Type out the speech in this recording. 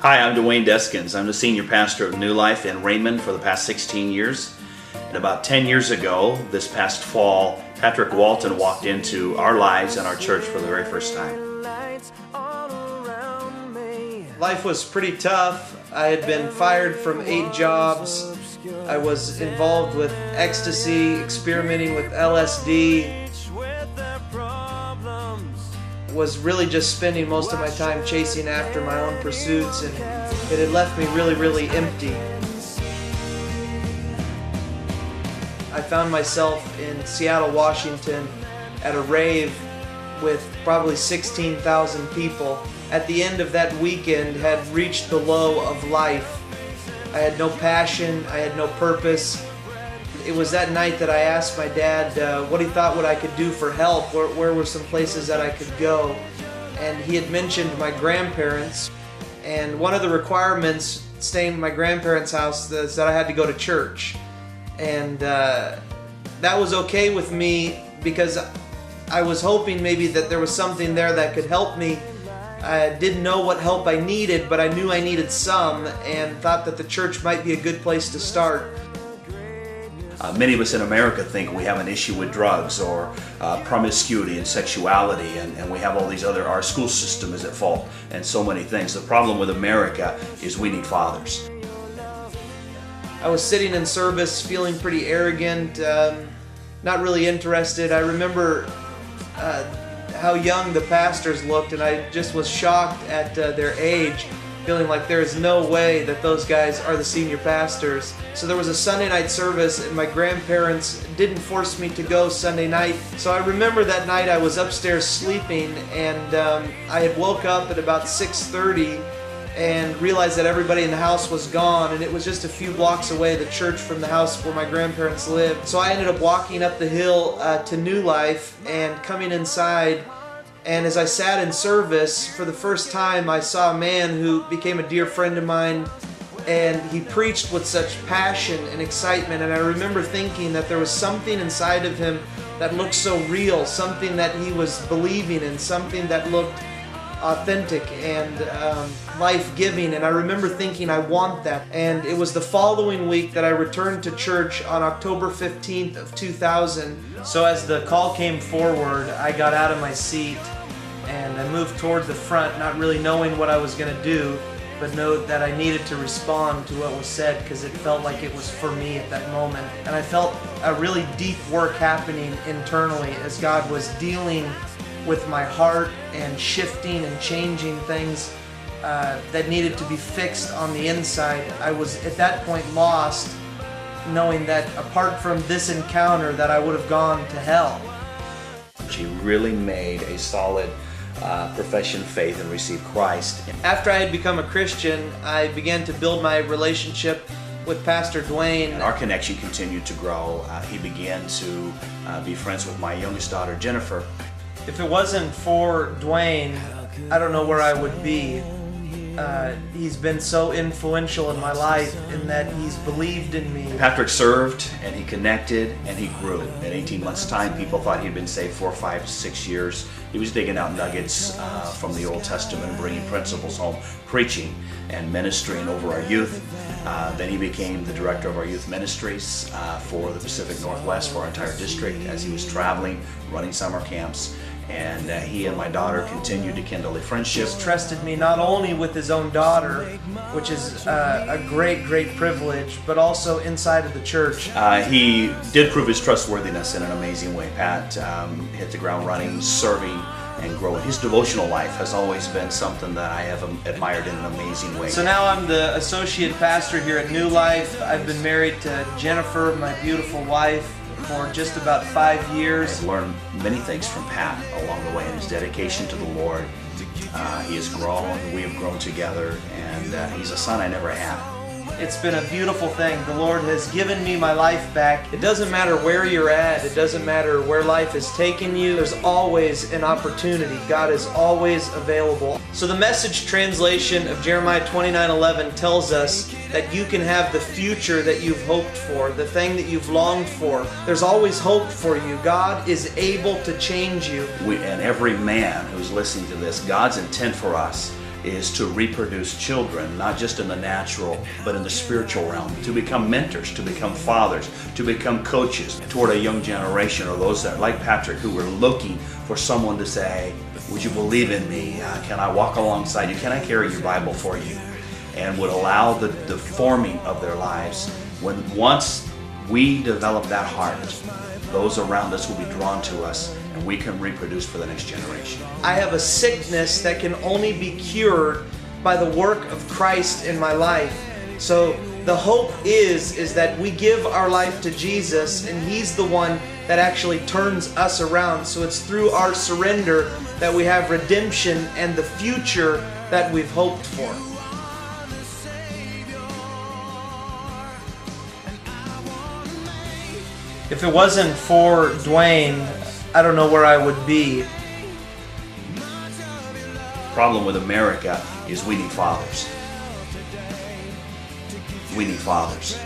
Hi, I'm Dwayne Deskins. I'm the senior pastor of New Life in Raymond for the past 16 years. And about 10 years ago, this past fall, Patrick Walton walked into our lives and our church for the very first time. Life was pretty tough. I had been fired from 8 jobs. I was involved with ecstasy, experimenting with LSD. Was really just spending most of my time chasing after my own pursuits, and it had left me really empty. I found myself in Seattle, Washington at a rave with probably 16,000 people. At the end of that weekend, had reached the low of life. I had no passion, I had no purpose. It was that night that I asked my dad what he thought what I could do for help, where were some places that I could go. And he had mentioned my grandparents, and one of the requirements staying at my grandparents' house is that I had to go to church. And that was okay with me because I was hoping maybe that there was something there that could help me. I didn't know what help I needed, but I knew I needed some, and thought that the church might be a good place to start. Many of us in America think we have an issue with drugs or promiscuity and sexuality, and we have all these other, our school system is at fault, and so many things. The problem with America is we need fathers. I was sitting in service feeling pretty arrogant, not really interested. I remember how young the pastors looked, and I just was shocked at their age, feeling like there is no way that those guys are the senior pastors. So there was a Sunday night service, and my grandparents didn't force me to go Sunday night. So I remember that night I was upstairs sleeping, and I had woke up at about 6:30 and realized that everybody in the house was gone, and it was just a few blocks away, the church from the house where my grandparents lived. So I ended up walking up the hill to New Life and coming inside. And as I sat in service, for the first time I saw a man who became a dear friend of mine, and he preached with such passion and excitement, and I remember thinking that there was something inside of him that looked so real, something that he was believing in, something that looked authentic and life-giving, and I remember thinking, I want that. And it was the following week that I returned to church on October 15th of 2000. So as the call came forward, I got out of my seat and I moved toward the front, not really knowing what I was going to do, but know that I needed to respond to what was said because it felt like it was for me at that moment. And I felt a really deep work happening internally as God was dealing with my heart and shifting and changing things that needed to be fixed on the inside. I was at that point lost, knowing that apart from this encounter that I would have gone to hell. She really made a solid profession of faith and received Christ. After I had become a Christian, I began to build my relationship with Pastor Dwayne. And our connection continued to grow. He began to be friends with my youngest daughter, Jennifer. If it wasn't for Dwayne, I don't know where I would be. He's been so influential in my life in that he's believed in me. Patrick served, and he connected, and he grew. In 18 months' time, people thought he'd been saved 4, 5, 6 years. He was digging out nuggets from the Old Testament and bringing principles home, preaching and ministering over our youth. Then he became the director of our youth ministries for the Pacific Northwest, for our entire district, as he was traveling, running summer camps. And he and my daughter continued to kindle a friendship. He's trusted me not only with his own daughter, which is a great privilege, but also inside of the church. He did prove his trustworthiness in an amazing way. Pat hit the ground running, serving and growing. His devotional life has always been something that I have admired in an amazing way. So now I'm the associate pastor here at New Life. I've been married to Jennifer, my beautiful wife, for just about 5 years. I've learned many things from Pat along the way in his dedication to the Lord. He has grown, we have grown together, and he's a son I never had. It's been a beautiful thing. The Lord has given me my life back. It doesn't matter where you're at. It doesn't matter where life has taken you. There's always an opportunity. God is always available. So the Message translation of Jeremiah 29:11 tells us that you can have the future that you've hoped for, the thing that you've longed for. There's always hope for you. God is able to change you. And every man who's listening to this, God's intent for us is to reproduce children, not just in the natural, but in the spiritual realm, to become mentors, to become fathers, to become coaches toward a young generation, or those that, like Patrick, who were looking for someone to say, would you believe in me? Can I walk alongside you? Can I carry your Bible for you? And would allow the forming of their lives. Once we develop that heart, those around us will be drawn to us, and we can reproduce for the next generation. I have a sickness that can only be cured by the work of Christ in my life. So the hope is that we give our life to Jesus, and He's the one that actually turns us around. So it's through our surrender that we have redemption and the future that we've hoped for. If it wasn't for Dwayne, I don't know where I would be. Problem with America is we need fathers. We need fathers.